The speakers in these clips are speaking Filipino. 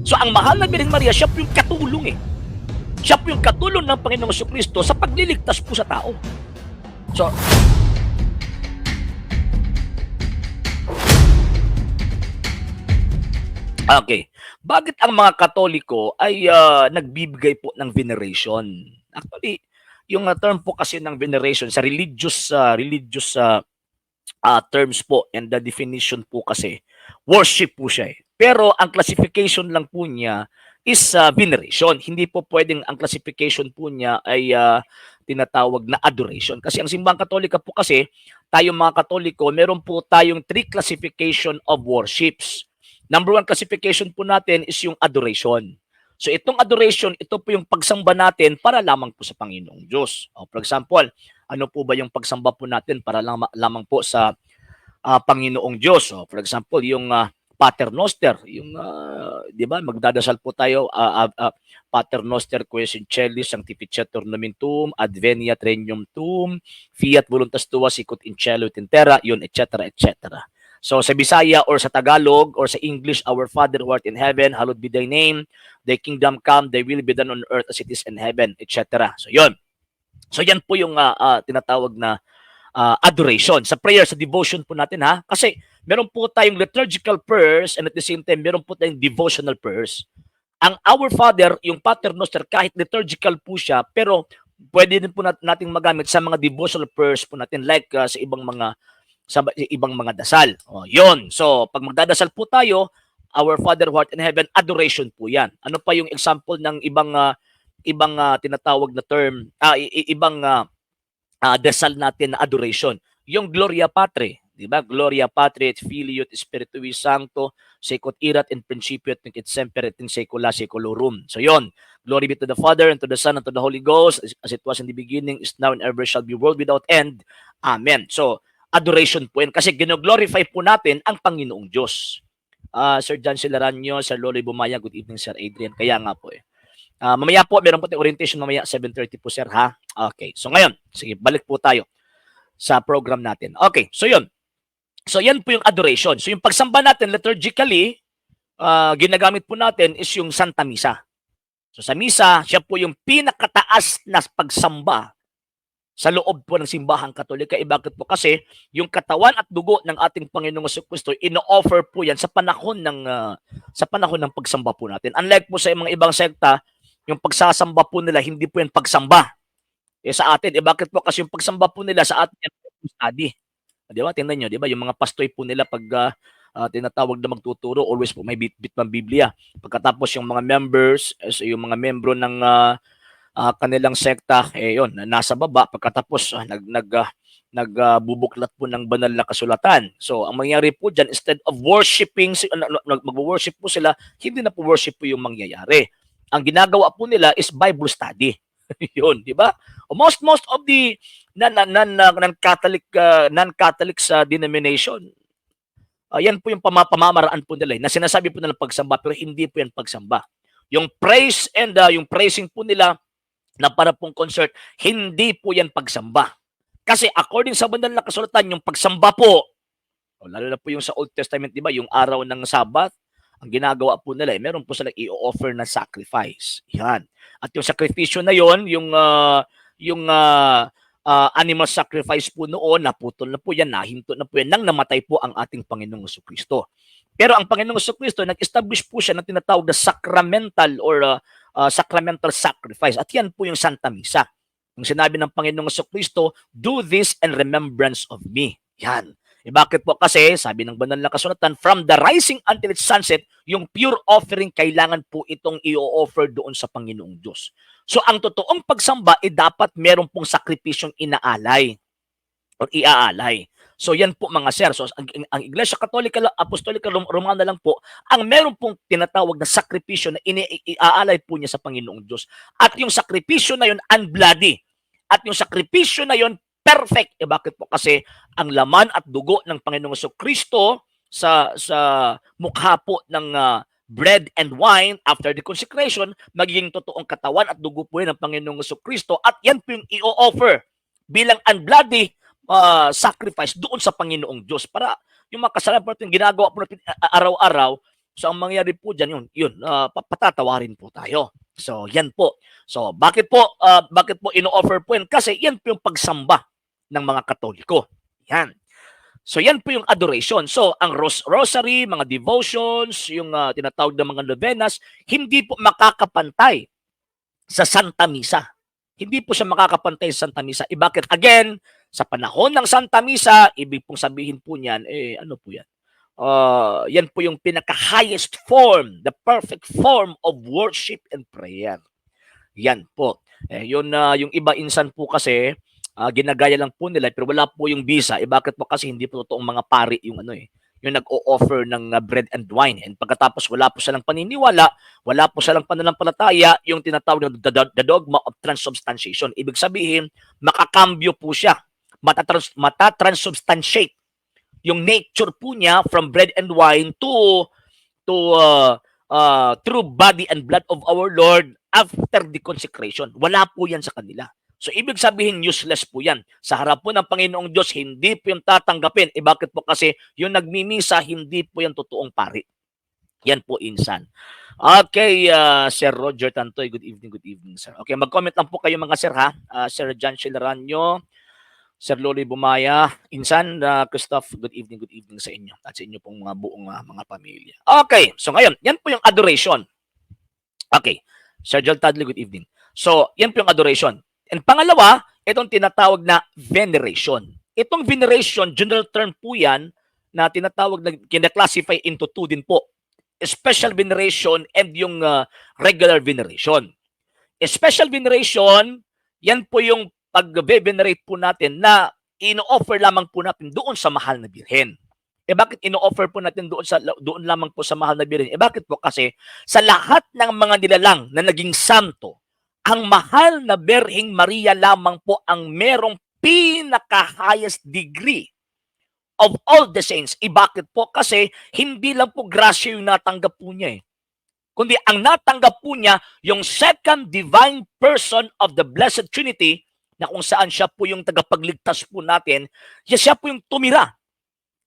So ang mahal na Birheng Maria, siya po yung katulong eh. Siya po yung katulong ng Panginoong Jesucristo sa pagliligtas po sa tao. So, okay. Bakit ang mga Katoliko ay nagbibigay po ng veneration? Actually, yung term po kasi ng veneration sa religious terms po and the definition po kasi worship po siya eh. Pero ang classification lang po niya is veneration. Hindi po pwedeng ang classification po niya ay tinatawag na adoration. Kasi ang simbahang Katolika po kasi, tayong mga Katoliko, meron po tayong 3 classification of worships. Number 1 classification po natin is yung adoration. So itong adoration, ito po yung pagsamba natin para lamang po sa Panginoong Diyos. For example, ano po ba yung pagsamba po natin para lamang po sa Panginoong Diyos? For example, yung Pater Noster, yung 'di ba, magdadasal po tayo Pater Noster quae sincellis sanctificetur nomen tuum, adveniat regnum tuum, fiat voluntas tua sicut in cielo et in terra, yun, etc., etc. So sa Bisaya or sa Tagalog or sa English, our Father who art in heaven, hallowed be thy name, thy kingdom come, thy will be done on earth as it is in heaven, etc. So yun. So yan po yung tinatawag na adoration. Sa prayer, sa devotion po natin ha. Kasi meron po tayong liturgical prayers and at the same time, meron po tayong devotional prayers. Ang Our Father, yung Pater Noster, kahit liturgical po siya, pero pwede din po nating magamit sa mga devotional prayers po natin like sa ibang mga dasal. Yun. So, pag magdadasal po tayo, Our Father who art in heaven, adoration po yan. Ano pa yung example ng ibang tinatawag na term, ibang dasal natin na adoration? Yung Gloria Patri, di ba? Gloria Patri et Filio et Spiritui Sancto, secut erat in principio et semper et in saecula saeculorum. So yon. Glory be to the Father and to the Son and to the Holy Ghost, as it was in the beginning, is now and ever shall be, world without end. Amen. So, adoration po yan. Kasi gino-glorify po natin ang Panginoong Diyos. Sir John Silaranyo, Sir Loloy Bumaya, good evening Sir Adrian. Kaya nga po eh. Mamaya po, meron po tayong orientation mamaya, 7:30 po sir ha. Okay, so ngayon, sige, balik po tayo sa program natin. Okay, so yun. So yan po yung adoration. So yung pagsamba natin liturgically, ginagamit po natin is yung Santa Misa. So sa Misa, siya po yung pinakataas na pagsamba sa loob po ng simbahang Katolika. Bakit po? Kasi yung katawan at dugo ng ating Panginoong Jesucristo, ino-offer po yan sa panahon ng pagsamba po natin. Unlike po sa mga ibang sekta, yung pagsasamba po nila, hindi po yan pagsamba. Sa atin, bakit po? Kasi yung pagsamba po nila sa atin yan, study. Di ba? Tingnan nyo, di ba? Yung mga pastoy po nila pag tinatawag na magtuturo, always po may bit ng Biblia. Pagkatapos yung mga members, yung mga membro ng kanilang sekta, yun, nasa baba. Pagkatapos, nagbubuklat po ng banal na kasulatan. So, ang mangyayari po dyan, instead of worshiping, mag-worship po sila, hindi na po worship po yung mangyayari. Ang ginagawa po nila is Bible study. Yun, di ba? Most of the non-Catholic sa denomination, yan po yung pamamaraan po nila, na sinasabi po nila pagsamba, pero hindi po yan pagsamba. Yung praise and yung praising po nila, na para pong concert, hindi po yan pagsamba. Kasi according sa banal na kasulatan, yung pagsamba po, lalo na po yung sa Old Testament, di ba, yung araw ng Sabbath, ang ginagawa po nila, meron po sila i-offer na sacrifice. Yan. At yung sakripisyo na yon, yung animal sacrifice po noon, naputol na po yan, nahinto na po yan, nang namatay po ang ating Panginoong Jesucristo. Pero ang Panginoong Jesucristo, nag-establish po siya ng tinatawag na sacramental or sacramental sacrifice. At yan po yung Santa Misa. Yung sinabi ng Panginoong Jesucristo, do this in remembrance of me. Yan. Bakit po? Kasi, sabi ng banal na kasulatan, from the rising until its sunset, yung pure offering, kailangan po itong i-offer doon sa Panginoong Diyos. So, ang totoong pagsamba, dapat meron pong sakripisyong inaalay o iaalay. So yan po mga sir. So ang Iglesia Katolika Apostolika Romana lang po ang meron pong tinatawag na sakripisyo na iaalay po niya sa Panginoong Diyos. At yung sakripisyo na yun unbloody. At yung sakripisyo na yun perfect. Bakit po? Kasi ang laman at dugo ng Panginoong Jesucristo sa mukha po ng bread and wine after the consecration, magiging totoong katawan at dugo po yan ng Panginoong Jesucristo. At yan po yung i-offer bilang unbloody sacrifice doon sa Panginoong Diyos para yung mga kasalanan po natin ginagawa po natin araw-araw, So ang mangyayari po diyan patatawarin po tayo. So yan po. So bakit po ino-offer po yan? Kasi yan po yung pagsamba ng mga Katoliko. Yan. So yan po yung adoration. So ang rosary, mga devotions, yung tinatawag na mga novenas, hindi po makakapantay sa Santa Misa. Hindi po siya makakapantay sa Santa Misa. Bakit? Again, sa panahon ng Santa Misa, ibig pong sabihin po niyan, ano po yan? Yan po yung pinaka-highest form, the perfect form of worship and prayer. Yan po. Yung iba insan po kasi, ginagaya lang po nila, pero wala po yung visa. Bakit po? Kasi hindi po totoong mga pari yung yung nag-o-offer ng bread and wine. And pagkatapos wala po silang paniniwala, wala po silang pananampalataya, yung tinatawag na the dogma of transubstantiation. Ibig sabihin, makakambyo po siya. Matatransubstantiate yung nature po niya from bread and wine to true body and blood of our Lord after the consecration. Wala po yan sa kanila. So, ibig sabihin, useless po yan. Sa harap po ng Panginoong Diyos, hindi po yung tatanggapin. Bakit po? Kasi yung nagmimisa, hindi po yung totoong pari. Yan po, insan. Okay, Sir Roger Tantoy, good evening, sir. Okay, mag-comment lang po kayo mga sir, ha? Sir John Chilaranyo, Sir Loli Bumaya, insan, Christoph, good evening sa inyo at sa inyo pong mga buong mga pamilya. Okay, so ngayon, yan po yung adoration. Okay, Sir Joel Tadley, good evening. So, yan po yung adoration. And pangalawa, itong tinatawag na veneration. Itong veneration, general term po yan na tinatawag na kina-classify into two din po. Special veneration and yung regular veneration. Special veneration, yan po yung pag-venerate po natin na ino-offer lamang po natin doon sa mahal na birhen. Bakit ino-offer po natin doon lamang po sa mahal na birhen? Bakit po? Kasi sa lahat ng mga nilalang na naging santo, ang mahal na Birheng Maria lamang po ang merong pinaka-highest degree of all the saints. Bakit po? Kasi hindi lang po grasya yung natanggap po niya kundi ang natanggap po niya yung second divine person of the Blessed Trinity na kung saan siya po yung tagapagligtas po natin, siya po yung tumira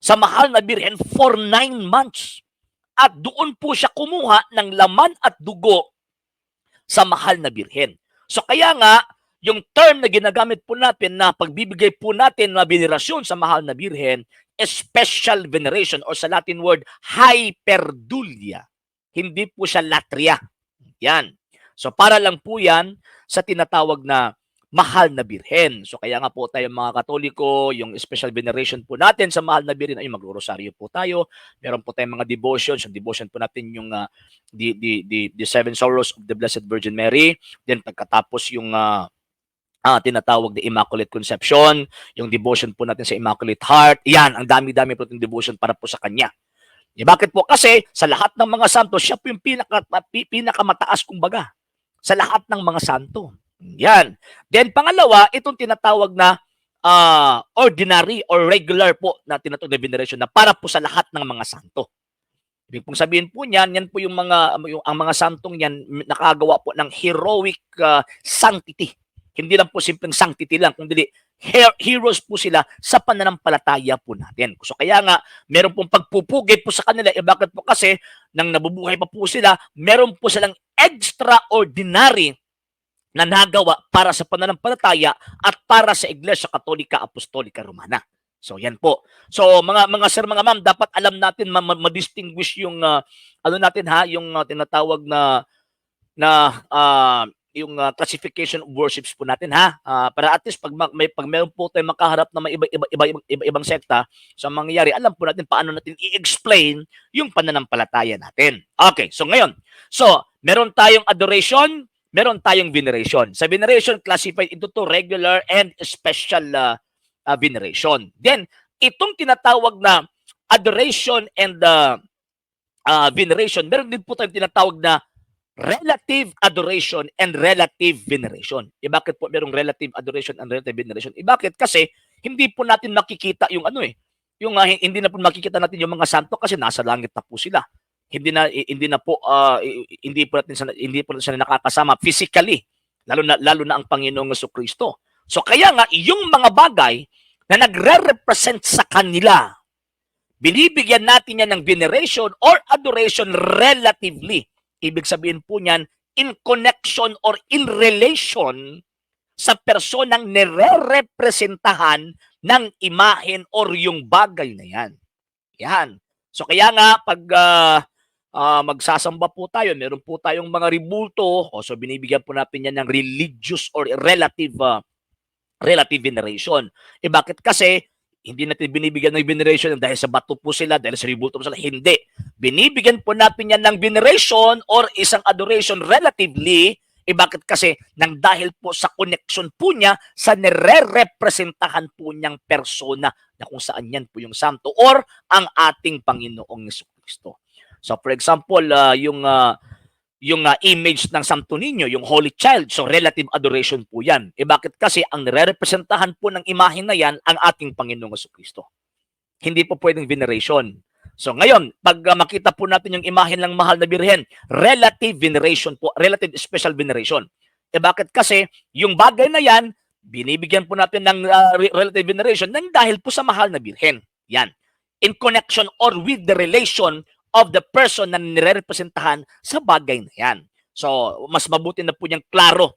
sa mahal na Birhen for 9 months. At doon po siya kumuha ng laman at dugo sa mahal na Birhen. So kaya nga, yung term na ginagamit po natin na pagbibigay po natin na venerasyon sa mahal na Birhen, special veneration or sa Latin word, hyperdulia. Hindi po siya latria. Yan. So para lang po yan sa tinatawag na mahal na Birhen. So kaya nga po tayo mga Katoliko, yung special veneration po natin sa mahal na Birhen ay magro-rosaryo po tayo. Meron po tayong mga devotions. Yung devotion po natin yung the Seven Sorrows of the Blessed Virgin Mary. Then pagkatapos yung tinatawag na Immaculate Conception, yung devotion po natin sa Immaculate Heart. Yan, ang dami-dami po itong devotion para po sa Kanya. Bakit po? Kasi sa lahat ng mga santo, siya po yung pinakamataas kumbaga sa lahat ng mga santo. Yan. Then pangalawa, itong tinatawag na ordinary or regular po na tinatawag na veneration na para po sa lahat ng mga santo. Ibig pong sabihin po niyan, yan po yung ang mga santong yan nakagawa po ng heroic sanctity. Hindi lang po simpleng sanctity lang, kundi heroes po sila sa pananampalataya po natin. So kaya nga, meron pong pagpupugay po sa kanila. Bakit po? Kasi nang nabubuhay pa po sila, meron po silang extraordinary na nagawa para sa pananampalataya at para sa Iglesia Katolika Apostolika Romana. So yan po. So mga sir, mga ma'am, dapat alam natin ma-distinguish yung yung tinatawag na yung classification of worships po natin, ha. Para at least pag meron po tayong makaharap na may ibang sekta, so mangyayari, alam po natin paano natin i-explain yung pananampalataya natin. Okay, so ngayon, meron tayong adoration, meron tayong veneration. Sa veneration, classified into two, regular and special veneration. Then, itong tinatawag na adoration and veneration, meron din po tayong tinatawag na relative adoration and relative veneration. Bakit po merong relative adoration and relative veneration? Bakit? Kasi hindi po natin makikita yung hindi na po makikita natin yung mga santo kasi nasa langit na po sila. Hindi po natin nakakasama physically, lalo na ang Panginoong Jesucristo. So kaya nga yung mga bagay na nagre-represent sa kanila Binibigyan natin yan ng veneration or adoration relatively. Ibig sabihin po niyan, in connection or in relation sa personang nire-representahan ng imahen or yung bagay na yan. Yan. So kaya nga, pag magsasamba po tayo, meron po tayong mga ribulto, so binibigyan po natin yan ng religious or relative veneration. Bakit kasi hindi natin binibigyan ng veneration dahil sa bato po sila, dahil sa ribulto po sila? Hindi. Binibigyan po natin yan ng veneration or isang adoration relatively. Bakit kasi? Nang dahil po sa connection po niya sa nire-representahan po niyang persona na kung saan yan po yung santo or ang ating Panginoong Jesucristo. So for example, yung image ng Santo Niño, yung Holy Child, so relative adoration po yan. Bakit kasi ang nire-representahan po ng imahe na yan ang ating Panginoong Jesucristo. Hindi po pwedeng veneration. So ngayon, pag makita po natin yung imahe ng mahal na birhen, relative veneration po, relative special veneration. Bakit kasi yung bagay na yan, binibigyan po natin ng relative veneration nang dahil po sa mahal na birhen. Yan. In connection or with the relation of the person na nire-representahan sa bagay na yan. So, mas mabuti na po niyang klaro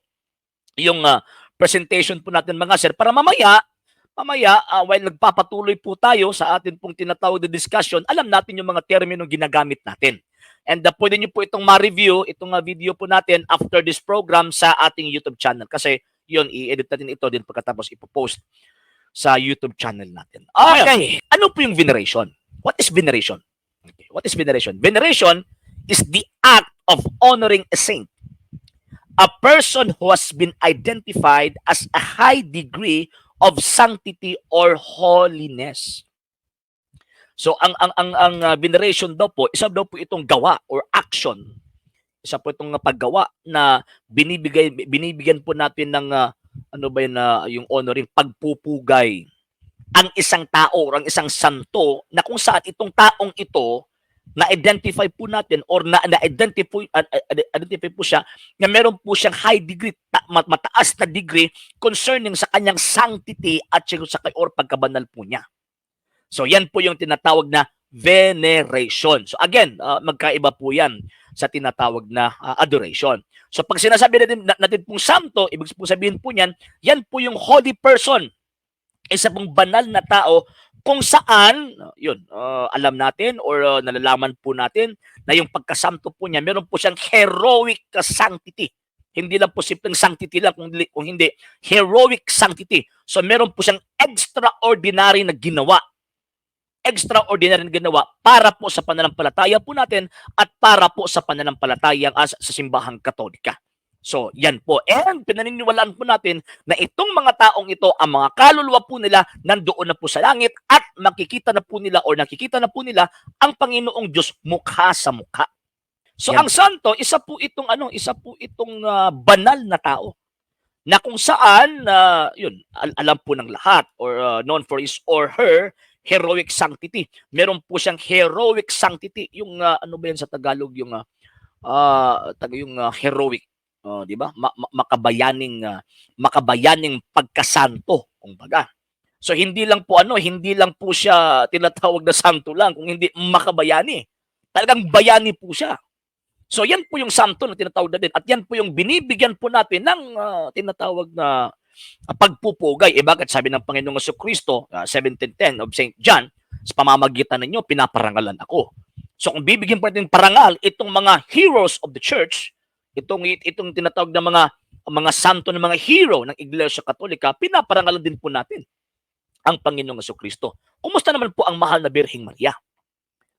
yung presentation po natin mga sir para mamaya, while nagpapatuloy po tayo sa atin pong tinatawag na discussion, alam natin yung mga terminong ginagamit natin. And pwede nyo po itong ma-review, itong video po natin after this program sa ating YouTube channel. Kasi yun, i-edit natin ito din pagkatapos ipopost sa YouTube channel natin. Okay, ano po yung veneration? What is veneration? Okay. What is veneration? Veneration is the act of honoring a saint, a person who has been identified as a high degree of sanctity or holiness. So ang veneration daw po, isa daw po itong gawa or action. Isa po itong paggawa na binibigyan po natin ng yung honoring pagpupugay ang isang tao or ang isang santo na kung saan itong taong ito na-identify po natin or na-identify po siya na meron po siyang high degree, mataas na degree concerning sa kanyang sanctity at sa or pagkabanal po niya. So yan po yung tinatawag na veneration. So again, magkaiba po yan sa tinatawag na adoration. So pag sinasabi natin pong santo, ibig po sabihin po niyan, yan po yung holy person. Isa pong banal na tao kung saan, alam natin or nalalaman po natin na yung pagkasanto po niya, meron po siyang heroic sanctity. Hindi lang po simpleng sanctity lang, kung hindi, heroic sanctity. So meron po siyang extraordinary na ginawa. Extraordinary na ginawa para po sa pananampalataya po natin at para po sa pananampalataya sa simbahang Katolika. So, yan po. And pinaniniwalaan po natin na itong mga taong ito, ang mga kaluluwa po nila, nandoon na po sa langit at nakikita na po nila ang Panginoong Diyos mukha sa mukha. So, yan. Ang santo, isa po itong banal na tao na kung saan, alam po ng lahat or known for his or her heroic sanctity. Meron po siyang heroic sanctity. Yung, ano ba yan sa Tagalog? Yung heroic. Di ba? Makabayaning pagkasanto, kumbaga. So hindi lang po siya tinatawag na santo lang, kung hindi makabayani. Talagang bayani po siya. So yan po yung santo na tinatawag natin at yan po yung binibigyan po natin ng tinatawag na pagpupugay. Bakit sabi ng Panginoong Jesucristo, 17:10 of St. John, sa pamamagitan ninyo pinaparangalan ako. So kung bibigyan po natin parangal itong mga heroes of the church, itong tinatawag na mga santo ng mga hero ng Iglesia Katolika, pinaparangalan din po natin ang Panginoong Jesucristo. Kumusta naman po ang mahal na Birheng Maria?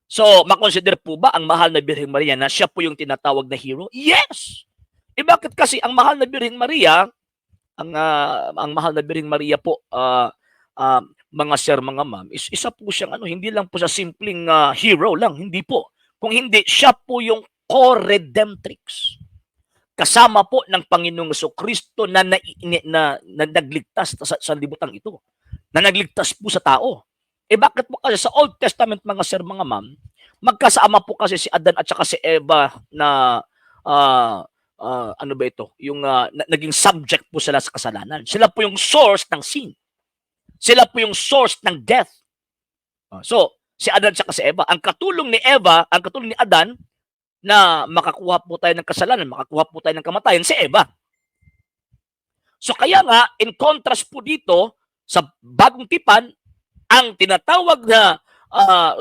So, makonsider po ba ang mahal na Birheng Maria na siya po yung tinatawag na hero? Yes! Bakit kasi ang mahal na Birheng Maria, ang mahal na Birheng Maria po, mga sir, mga ma'am, isa po siyang hindi lang po sa simpleng hero lang, hindi po. Kung hindi, siya po yung co-redemptrix. Kasama po ng Panginoong Jesucristo na nagligtas sa libutang ito. Na nagligtas po sa tao. Bakit po kasi sa Old Testament, mga sir, mga ma'am, magkasama po kasi si Adan at saka si Eva na yung naging subject po sila sa kasalanan. Sila po yung source ng sin. Sila po yung source ng death. So, Si Adan at si Eva. Ang katulong ni Eva, ang katulong ni Adan na makakuha po tayo ng kasalanan, makakuha po tayo ng kamatayan, si Eva. So kaya nga, in contrast po dito, sa bagong tipan, ang tinatawag na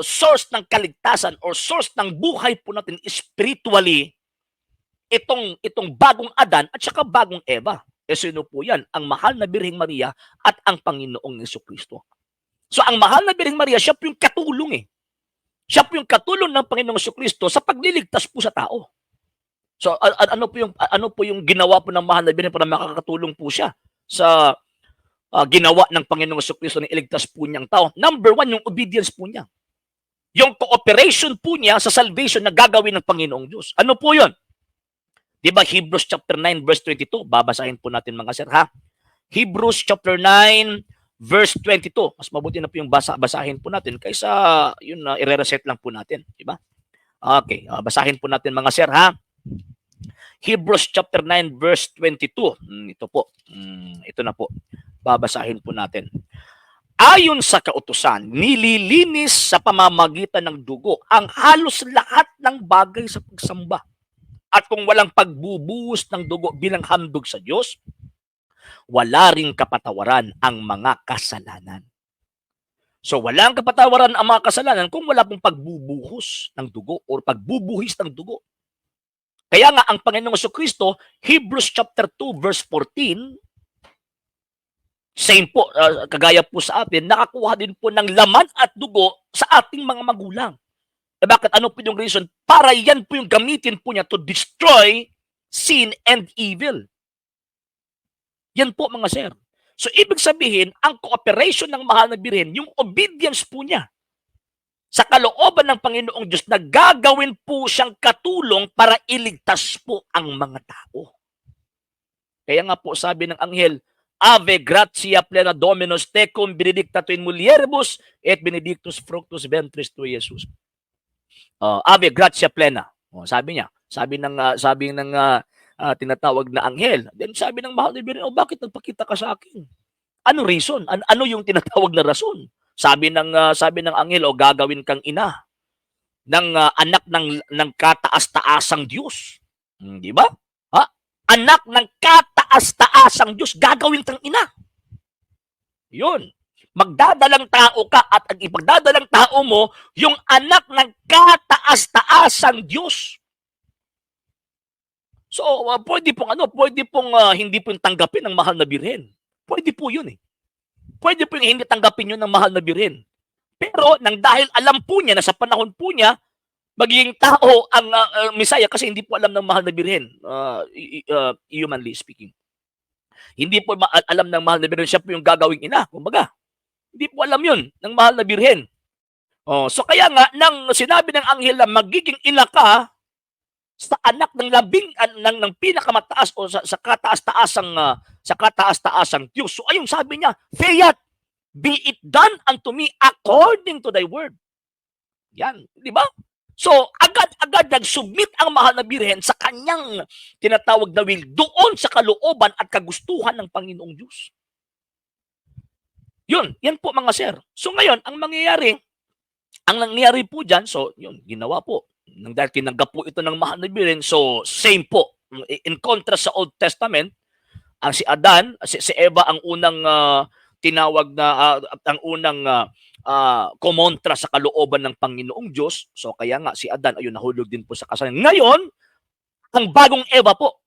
source ng kaligtasan or source ng buhay po natin spiritually, itong bagong Adan at saka bagong Eva. Sino po yan? Ang mahal na Birheng Maria at ang Panginoong Jesucristo. So ang mahal na Birheng Maria, siya po yung katulong eh. Siya po yung katulong ng Panginoong Jesucristo sa pagliligtas po sa tao. So ano po yung ginawa po ng mahal na Birhen para makakatulong po siya sa ginawa ng Panginoong Jesucristo na iligtas po niyang tao? Number one, yung obedience po niya. Yung cooperation po niya sa salvation na gagawin ng Panginoong Diyos. Ano po yun? Diba Hebrews chapter 9 verse 22? Babasahin po natin mga sir ha. Hebrews chapter 9 verse 22. Mas mabuti na po yung basahin po natin kaysa yun na i-reset lang po natin, diba? Okay, basahin po natin mga sir ha. Hebrews chapter 9 verse 22. Ito po. Ito na po. Babasahin po natin. Ayon sa kautusan, nililinis sa pamamagitan ng dugo ang halos lahat ng bagay sa pagsamba. At kung walang pagbubuhos ng dugo bilang handog sa Diyos, wala ring kapatawaran ang mga kasalanan. So walang kapatawaran ang mga kasalanan kung wala pong pagbubuhos ng dugo or pagbubuhis ng dugo. Kaya nga ang Panginoong Jesucristo, Hebrews chapter 2 verse 14, same po, kagaya po sa atin, nakakuha din po ng laman at dugo sa ating mga magulang. Bakit? Ano po yung reason? Para yan po yung gamitin po niya to destroy sin and evil. Yan po mga sir. So ibig sabihin, ang cooperation ng mahal na Birhen, yung obedience po niya sa kalooban ng Panginoong Diyos na gagawin po siyang katulong para iligtas po ang mga tao. Kaya nga po sabi ng anghel, Ave gratia plena Dominus tecum, benedicta tu in mulieribus et benedictus fructus ventris tui, Jesus. Ave gratia plena. Sabi niya, sabi ng tinatawag na anghel. Then sabi ng mahal na Birhen, bakit nagpakita ka sa akin? Ano reason? Ano yung tinatawag na rason? Sabi ng anghel, gagawin kang ina ng anak ng kataas-taasang Diyos. Di ba? Anak ng kataas-taasang Diyos, gagawin kang ina. Yun. Magdadalang tao ka at ang ipagdadalang tao mo, yung anak ng kataas-taasang Diyos. So, pwede pong hindi po tanggapin ng mahal na Birhen. Pwede po yun eh. Pwede po yung hindi tanggapin yun ng mahal na Birhen. Pero, dahil alam po niya na sa panahon po niya, magiging tao ang Messiah kasi hindi po alam ng mahal na Birhen, humanly speaking. Hindi po alam ng mahal na Birhen, siya po yung gagawing ina. Kumbaga, hindi po alam yun ng mahal na Birhen. So kaya nga, nang sinabi ng anghel na magiging ina ka sa anak ng pinakamataas o sa kataas-taasang Diyos. So ayun sabi niya, Fiat, be it done unto me according to thy word. Yan, di ba? So agad-agad nag-submit ang mahal na Birhen sa kanyang tinatawag na will doon sa kalooban at kagustuhan ng Panginoong Diyos. Yan po mga sir. So ngayon, ang nangyayari po dyan, so yun, ginawa po. Dahil tinanggap po ito ng mahal na Birhen, so same po. In contrast sa Old Testament, ang si Adan, si Eva ang unang tinawag na, ang unang kumontra sa kalooban ng Panginoong Diyos. So kaya nga si Adan, ayun, nahulog din po sa kasalanan. Ngayon, ang bagong Eva po,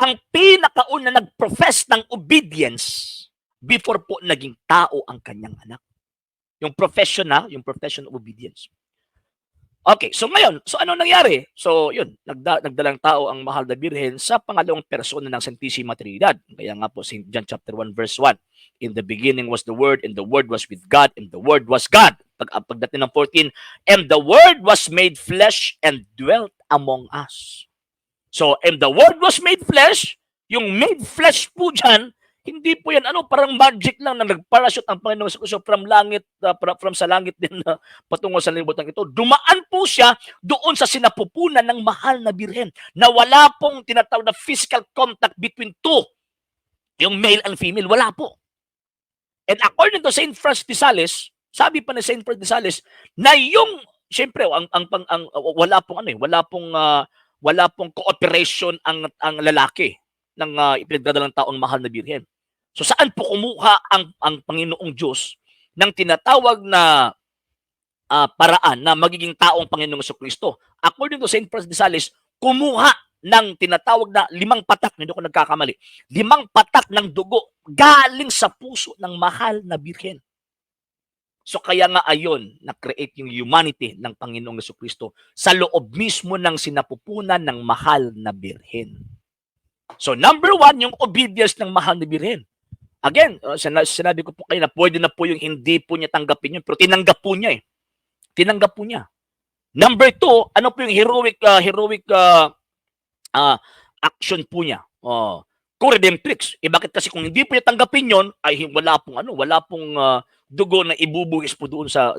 ang pinakauna nag-profess ng obedience before po naging tao ang kanyang anak. Yung profession of obedience. Okay, so ngayon, so ano nangyari? So yun, nagdalang tao ang mahal na Birhen sa pangalawang persona ng Santissima Trinidad. Kaya nga po, St. John chapter 1 verse 1. In the beginning was the Word, and the Word was with God, and the Word was God. Pagdating ng 14, and the Word was made flesh and dwelt among us. So, and the Word was made flesh, yung made flesh po dyan, hindi po yan, parang magic lang na nagparachute ang Panginoong Jesucristo from langit, from sa langit din patungo sa libutan ito. Dumaan po siya doon sa sinapupunan ng mahal na Birhen na wala pong tinatawag na physical contact between two, yung male and female, wala po. And according to St. Francis de Sales, Sabi pa ni Saint Francis de Sales na yung siyempre wala pong ano wala pong cooperation ang lalaki ng ipinagdadalang taong mahal na birhen. So saan po kumuha ang Panginoong Diyos ng tinatawag na paraan na magiging taong Panginoong Jesucristo? According to Saint Francis de Sales, kumuha ng tinatawag na 5 patak, hindi ko nagkakamali, 5 patak ng dugo galing sa puso ng mahal na birhen. So kaya nga ayon na-create yung humanity ng Panginoong Jesucristo sa loob mismo ng sinapupunan ng mahal na birhen. So number 1, yung obedience ng mahal na birhen. Again, sinabi ko po kayo na pwede na po yung hindi po niya tanggapin yun, pero tinanggap po niya eh. Tinanggap po niya. Number 2, ano po yung heroic action po niya? Co-redemptrix. Bakit kasi kung hindi po niya tanggapin yon ay wala pong dugo na ibubuhis po doon sa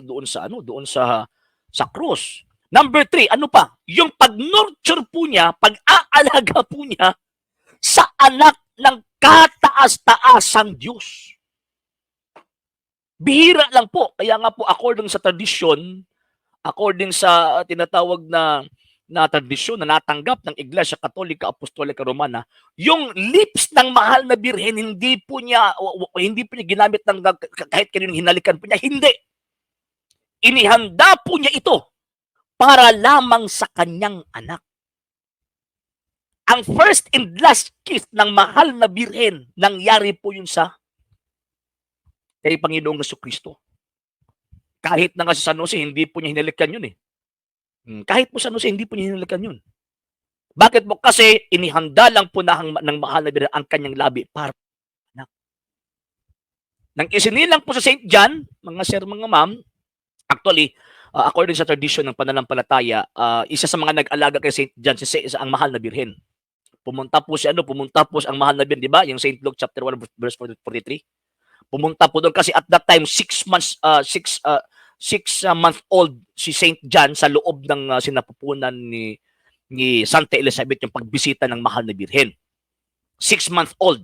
cross. Number 3, ano pa? Yung pag-nurture po niya, pag-aalaga po niya sa anak ng kataas-taasang Diyos. Bihira lang po. Kaya nga po, according sa tradisyon, according sa tinatawag na tradisyon na natanggap ng Iglesia Katolika Apostolika Romana, yung lips ng mahal na birhen hindi po niya ginamit ng kahit kaninong hinalikan po niya, hindi. Inihanda po niya ito para lamang sa kanyang anak. Ang first and last kiss ng mahal na birhen, nangyari po yun kay Panginoong Jesucristo. Kahit na nga si San Jose, hindi po niya hinalikan yun eh. Kahit po San Jose, hindi po niya hinalikan yun. Bakit po? Kasi inihanda lang po ng mahal na birhen ang kanyang labi para anak. Nang isinilang po sa St. John, mga sir, mga ma'am, actually, according sa tradition ng pananampalataya, isa sa mga nag-alaga kay St. John, ang mahal na birhen. Pumunta po ang mahal na birhen, di ba? Yung St. Luke chapter 1 verse 43. Pumunta po doon kasi at that time 6 months month old si St. John sa loob ng sinapupunan ni Santa Elizabeth yung pagbisita ng mahal na birhen. 6 month old.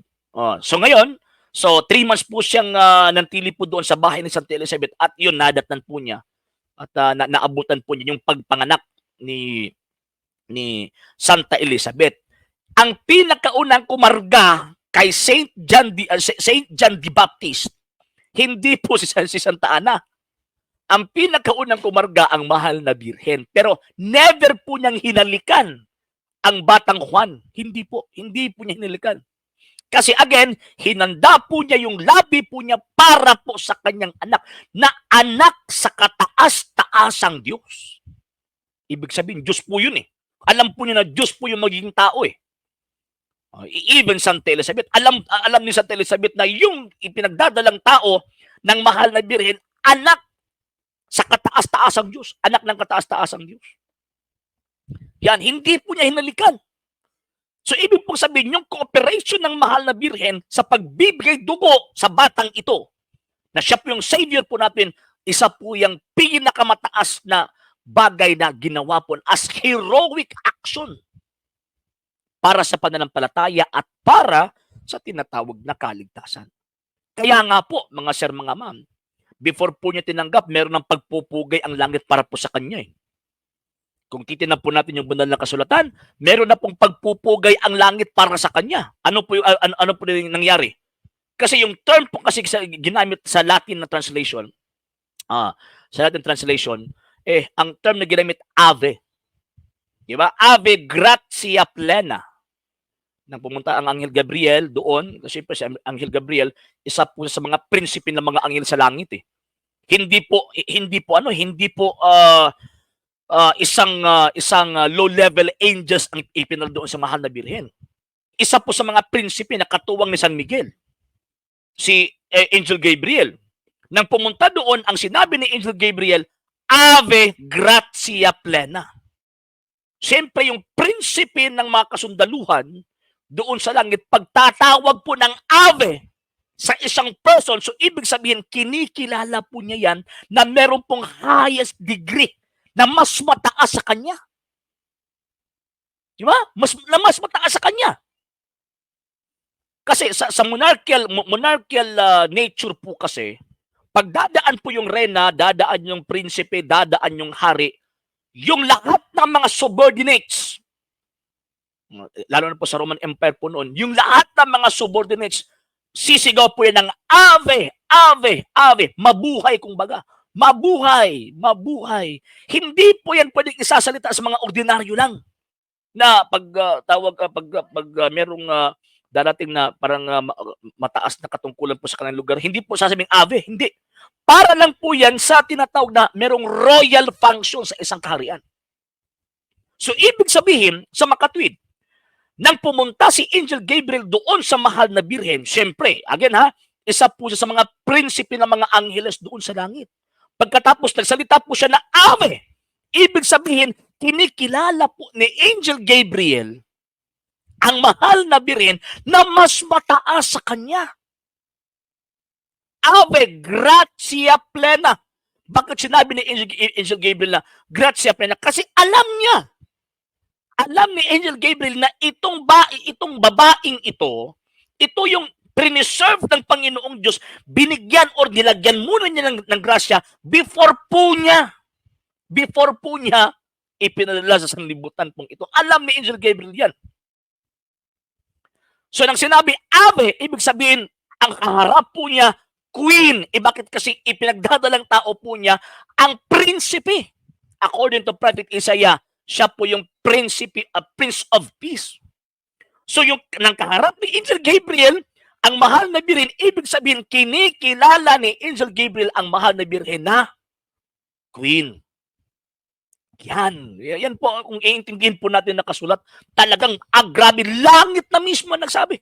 So ngayon, 3 months po siyang nantili po doon sa bahay ni Santa Elizabeth at yun nadatnan po niya at naabutan po niya yung pagpanganak ni Santa Elizabeth. Ang pinakaunang kumarga kay Saint John the Baptist, hindi po si Santa Ana. Ang pinakaunang kumarga ang mahal na birhen. Pero never po niyang hinalikan ang batang Juan. Hindi po niya hinalikan. Kasi again, hinanda po niya yung labi po niya para po sa kanyang anak, na anak sa kataas-taasang Diyos. Ibig sabihin, Diyos po yun eh. Alam po niya na Diyos po yung magiging tao eh. Even Santa Elizabeth, alam ni Santa Elizabeth na yung ipinagdadalang tao ng mahal na birhen, anak sa kataas-taasang Diyos. Anak ng kataas-taasang Diyos. Yan, hindi po niya hinalikan. So, ibig pong sabihin, yung cooperation ng mahal na birhen sa pagbibigay dugo sa batang ito, na siya po yung Savior po natin, isa po yung pinakamataas na bagay na ginawa po as heroic action para sa pananampalataya at para sa tinatawag na kaligtasan. Kaya nga po, mga sir, mga ma'am, before po niya tinanggap, meron ng pagpupugay ang langit para po sa kanya eh. Kung titignan po natin yung banal na kasulatan, meron na pong pagpupugay ang langit para sa kanya. Ano po yung nangyari? Kasi yung term po kasi ginamit sa Latin na translation, ang term na ginamit ave. Diba? Ave gratia plena. Nang pumunta ang Anghel Gabriel doon, kasi si Anghel Gabriel, isa po sa mga prinsipe ng mga anghel sa langit eh. Hindi po isang low-level angels ang ipinal doon sa mahal na birhen. Isa po sa mga prinsipe na katuwang ni San Miguel, si Angel Gabriel. Nang pumunta doon, ang sinabi ni Angel Gabriel, Ave gratia plena. Siyempre, yung prinsipe ng mga kasundaluhan doon sa langit, pagtatawag po ng ave sa isang person, so ibig sabihin, kinikilala po niya yan na meron pong highest degree na mas mataas sa kanya. Di ba? Mas mataas sa kanya. Kasi sa monarchical nature po kasi, Pag dadaan po yung reyna, dadaan yung prinsipe, dadaan yung hari, yung lahat ng mga subordinates, lalo na po sa Roman Empire po noon, yung lahat ng mga subordinates, sisigaw po yan ng ave, ave, ave, mabuhay kumbaga. Mabuhay, mabuhay. Hindi po yan pwedeng isasalita sa mga ordinaryo lang na pag merong darating na parang mataas na katungkulan po sa kanilang lugar, hindi po sasabing ave, hindi. Para lang po yan sa tinatawag na merong royal function sa isang kaharian. So, ibig sabihin, sa makatwid, nang pumunta si Angel Gabriel doon sa mahal na birhen, syempre, again ha, isa po siya sa mga prinsipe ng mga angheles doon sa langit. Pagkatapos nagsalita po siya na ave, ibig sabihin, kinikilala po ni Angel Gabriel ang mahal na birhen na mas mataas sa kanya. Ave, gratia plena. Bakit sinabi ni Angel Gabriel na gratia plena? Kasi alam ni Angel Gabriel na itong babaeng ito yung preserve ng Panginoong Diyos, binigyan or nilagyan muna niya ng grasya before po niya ipinadala sa sanlibutan pong ito. Alam ni Angel Gabriel yan. So, nang sinabi ave, ibig sabihin, ang kaharap po niya, queen. Bakit kasi ipinagdadalang tao po niya ang prinsipe. According to Prophet Isaiah, siya po yung prinsipe, Prince of Peace. So, yung nang kaharap ni Angel Gabriel, ang mahal na birhen, ibig sabihin, kinikilala ni Angel Gabriel ang mahal na birhen na queen. Yan po, kung iintindihin po natin nakasulat, talagang grabe, langit na mismo nagsabi.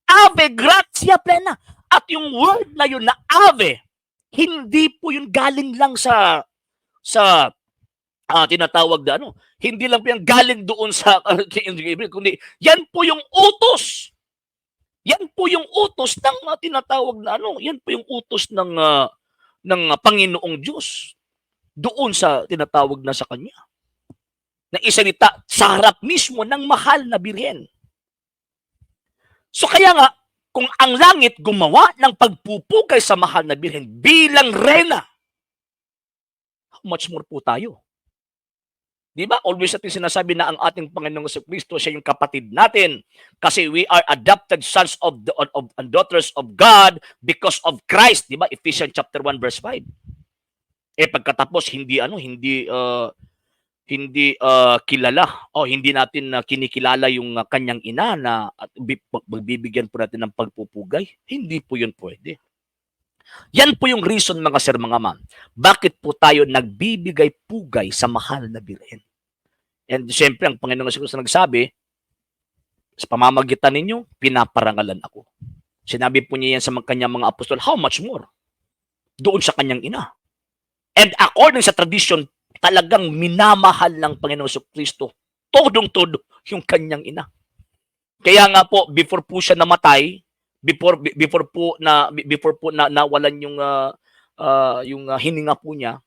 Ave, gratia plena. At yung word na yun na ave, hindi po yun galing lang sa tinatawag na hindi lang po yung galing doon sa Angel Gabriel, kundi yan po yung utos. Yan po yung utos ng tinatawag na yan po yung utos ng Panginoong Diyos doon sa tinatawag na sa kanya. Na isalita sa harap mismo ng mahal na birhen. So kaya nga, kung ang langit gumawa ng pagpupugay sa mahal na birhen bilang reyna, how much more po tayo? Di ba? Always natin sinasabi na ang ating Panginoong Kristo, siya yung kapatid natin. Kasi we are adopted sons of and daughters of God because of Christ. Di ba? Ephesians chapter 1 verse 5. Pagkatapos, hindi kilala o hindi natin kinikilala yung kanyang ina na magbibigyan po natin ng pagpupugay. Hindi po yun pwede. Yan po yung reason mga sir, mga ma'am. Bakit po tayo nagbibigay pugay sa mahal na birhen? And siyempre, ang Panginoong Kristo nagsabi, sa pamamagitan ninyo, pinaparangalan ako. Sinabi po niya yan sa kanyang mga apostol, how much more? Doon sa kanyang ina. And according sa tradition, talagang minamahal ng Panginoong Kristo todong-todo yung kanyang ina. Kaya nga po, before po siya namatay, before po na nawalan yung hininga po niya,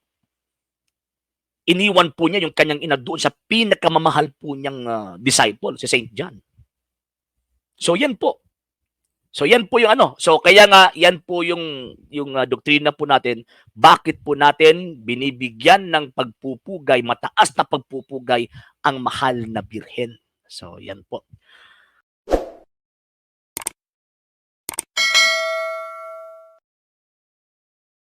iniwan po niya yung kanyang ina doon sa pinakamamahal po niyang disciple, si Saint John. So yan po. So yan po yung So kaya nga yan po yung doktrina po natin, bakit po natin binibigyan ng pagpupugay, mataas na pagpupugay ang mahal na birhen. So yan po.